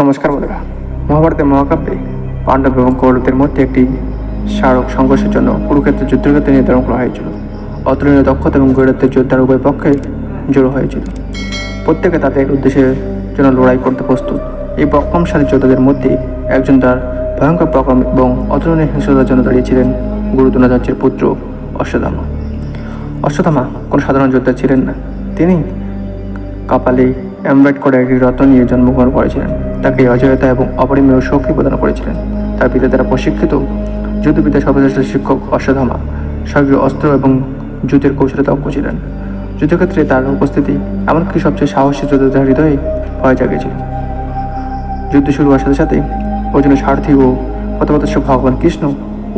নমস্কার বন্ধুরা। মহাভারতের মহাকাব্যে পাণ্ডব এবং কৌরবদের মধ্যে একটি স্মারক সংঘর্ষের জন্য কুরুক্ষেত্রের যুদ্ধক্ষেত্রে নির্ধারণ করা হয়েছিল। অতুলনীয় দক্ষতা এবং গৌরবদের যোদ্ধার উভয় পক্ষে জড়ো হয়েছিল। প্রত্যেকে তাদের উদ্দেশ্যের জন্য লড়াই করতে প্রস্তুত। এই পরাক্রমশালী যোদ্ধাদের মধ্যে একজন তার ভয়ঙ্কর পরাক্রম এবং অতুলনীয় হিংস্রতার জন্য দাঁড়িয়েছিলেন গুরু দ্রোণাচার্যের পুত্র অশ্বত্থামা। অশ্বত্থামা কোনো সাধারণ যোদ্ধা ছিলেন না। তিনি কপালে এমব্রয়েড করা একটি রত্ন নিয়ে জন্মগ্রহণ করেছিলেন। তাকে অজয়তা এবং অপরিমেয় শক্তি প্রদান করেছিলেন। তার পিতা দ্বারা প্রশিক্ষিত যুদ্ধবিদ্যার সর্বশ্রেষ্ঠ শিক্ষক অশ্বত্থামা স্বর্গীয় অস্ত্র এবং যুদ্ধের কৌশলে দক্ষ ছিলেন। যুদ্ধক্ষেত্রে তার উপস্থিতি এমনকি সবচেয়ে সাহসী যোদ্ধাদের হৃদয়ে ভয় জাগিয়েছিল। যুদ্ধ শুরু হওয়ার সাথে সাথে অর্জুনের সারথি ও পথপ্রদর্শক ভগবান কৃষ্ণ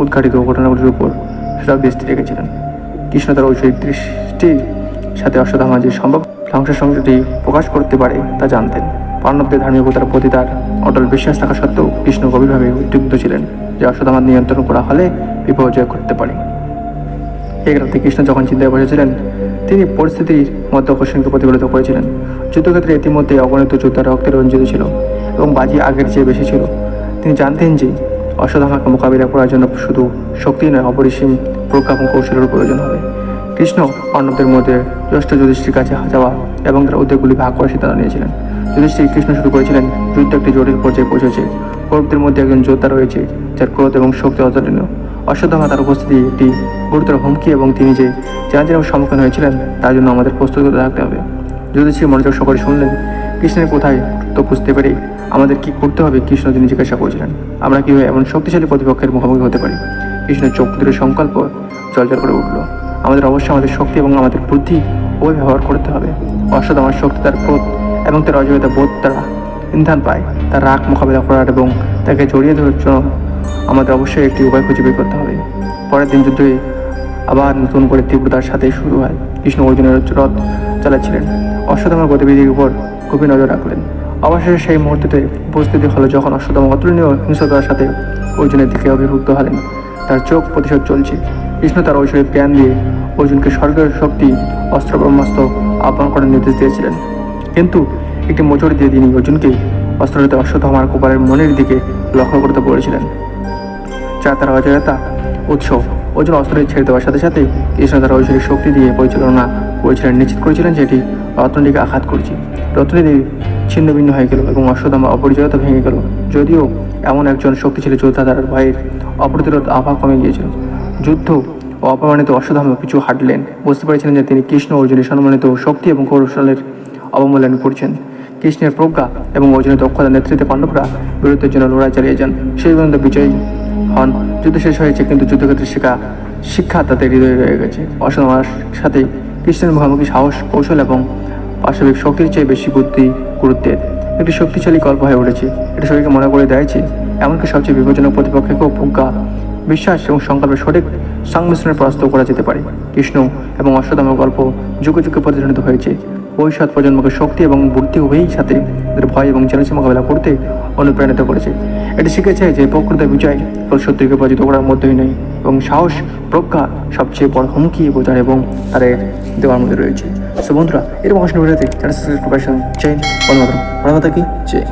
উদ্ঘাটিত ঘটনাগুলির উপর সব দৃষ্টি রেখেছিলেন। কৃষ্ণ তার ঐশ্বরিক দৃষ্টির সাথে অশ্বত্থামা যে সম্ভব ধ্বংস সংযুতি প্রকাশ করতে পারে তা জানতেন। পাণ্ডবদের ধার্মিকতার প্রতি তার অটল বিশ্বাস থাকা সত্ত্বেও কৃষ্ণ গভীরভাবে উদ্বিগ্ন ছিলেন যে অশ্বত্থামা নিয়ন্ত্রণ করা হলে বিপর্যয় করতে পারে। এক রাতে কৃষ্ণ যখন চিন্তায় বসেছিলেন, তিনি পরিস্থিতির মধ্যে আকর্ষণকে প্রতিফলিত করেছিলেন। যুদ্ধক্ষেত্রে ইতিমধ্যে অগণিত যোদ্ধা রক্তে রঞ্জিত ছিল এবং বাজি আগের চেয়ে বেশি ছিল। তিনি জানতেন যে অশ্বত্থামাকে মোকাবিলা করার জন্য শুধু শক্তি নয়, অপরিসীম প্রজ্ঞা এবং কৌশলের প্রয়োজন হবে। কৃষ্ণ পাণ্ডবদের মধ্যে জ্যেষ্ঠ যুধিষ্ঠির কাছে যাওয়া এবং তার উদ্যোগগুলি ভাগ করার সিদ্ধান্ত নিয়েছিলেন। যুধিষ্ঠির কৃষ্ণ শুরু করেছিলেন, যুদ্ধ একটি জটিল পর্যায়ে পৌঁছেছে। কৌরবদের মধ্যে একজন যোদ্ধা রয়েছে যার ক্রোধ এবং শক্তি অতুলনীয়। অশ্বত্থামা তার উপস্থিতি একটি গুরুতর হুমকি এবং তিনি যে চ্যালেঞ্জের সম্মুখীন হয়েছিলেন তার জন্য আমাদের প্রস্তুত থাকতে হবে। যুধিষ্ঠির মনোযোগ সহকারে শুনলেন। কৃষ্ণের কোথায় তো বুঝতে পেরে আমাদের কি করতে হবে কৃষ্ণ তিনি জিজ্ঞাসা করেছিলেন। আমরা কীভাবে এমন শক্তিশালী প্রতিপক্ষের মুখোমুখি হতে পারি? কৃষ্ণের চোখ দুটোর সংকল্প জলজল করে উঠল। আমাদের অবশ্যই আমাদের শক্তি এবং আমাদের বুদ্ধি ওই ব্যবহার করতে হবে। অশ্বত্থামার শক্তি তার ক্রোধ এবং তার অজয়তা বোধ দ্বারা ইন্ধন পায়। তার রাগ মোকাবিলা করার এবং তাকে জড়িয়ে ধরার জন্য আমাদের অবশ্যই একটি উপায় খুঁজে বের করতে হবে। পরের দিন যুদ্ধে আবার নতুন করে তীব্রতার সাথে শুরু হয়। কৃষ্ণ অর্জুনের রথ চালাচ্ছিলেন। অশ্বত্থামার গতিবিধির উপর গভীর নজর রাখলেন। অবশেষে সেই মুহূর্তে উপস্থিতি হলো যখন অশ্বত্থামা অতুলনীয় হিংস্রতার সাথে অর্জুনের দিকে অভিভুক্ত হলেন। তার চোখ প্রতিশোধ চলছে। কৃষ্ণ তার ঐশ্বরিক জ্ঞান দিয়ে অর্জুনকে স্বর্গের শক্তি অস্ত্র ব্রহ্মাস্ত্র আহ্বান করার নির্দেশ দিয়েছিলেন। কিন্তু একটি মোচড় দিয়ে তিনি অর্জুনকে অস্ত্রতে অশ্বত্থামার কপালের মনের দিকে লক্ষ্য করতে বলেছিলেন, যা তার অজয়তা উৎসব। অর্জুন অস্ত্র ছেড়ে দেওয়ার সাথে সাথে কৃষ্ণ তার ঐশ্বরিক শক্তি দিয়ে পরিচালনা করেছিলেন, নিশ্চিত করেছিলেন যে এটি রত্নটিকে আঘাত করছে। রত্নটি ছিন্ন ভিন্ন হয়ে গেল এবং অশ্বত্থামা অপরিচয়তা ভেঙে গেল। যদিও এমন একজন শক্তিশালী যোদ্ধা তার ভয়ের অপ্রতিরোধ আভা কমে গিয়েছিল। যুদ্ধ ও অপমানিত অশ্বত্থামা পিছু হাঁটলেন। বুঝতে পেরেছিলেন যে তিনি কৃষ্ণ অর্জুনের সম্মানিত শক্তি এবং কৌশলের অবমূল্যায়ন করছেন। কৃষ্ণের প্রজ্ঞা এবং অর্জুনের দক্ষতার নেতৃত্বে পাণ্ডবরা বিরুদ্ধের জন্য লড়াই চালিয়ে যান। সেই পর্যন্ত বিজয়ী হন। যুদ্ধ শেষ হয়েছে, কিন্তু যুদ্ধক্ষেত্রে শিক্ষা তাদের হৃদয়ে রয়ে গেছে। অশ্বত্থামার সাথে কৃষ্ণের মুখোমুখি সাহস, কৌশল এবং পাশবিক শক্তির চেয়ে বেশি বুদ্ধি গুরুত্বের একটি শক্তিশালী গল্প হয়ে উঠেছে। এটা সবাইকে মনে করে দেয়ছে এমনকি সবচেয়ে বিপজ্জনক প্রতিপক্ষকেও প্রজ্ঞা, বিশ্বাস এবং সংকল্পের সঠিক সংমিশ্রণে পরাস্ত করা যেতে পারে। কৃষ্ণ এবং অশ্বত্থামার গল্প যুগে যুগে প্রতিধ্বনিত হয়েছে। ভবিষ্যৎ প্রজন্মকে শক্তি এবং বুদ্ধি উভয়ই সাথে তাদের ভয় এবং চ্যালেঞ্জের মোকাবিলা করতে অনুপ্রাণিত করেছে। এটি শিখেছে যে প্রকৃত বিজয় কেবল শত্রুকে পরাজিত করার মধ্যেই নয়, এবং সাহস, প্রজ্ঞা সবচেয়ে বড় হুমকি বোঝার এবং তাদের দেওয়ার মধ্যে রয়েছে। সো বন্ধুরা, এরকম আসলে ভিডিওতে চ্যানেল সাবস্ক্রাইব করবেন। জয় হিন্দ, বন্দে মাতরম। ভালো থাকি, জয়।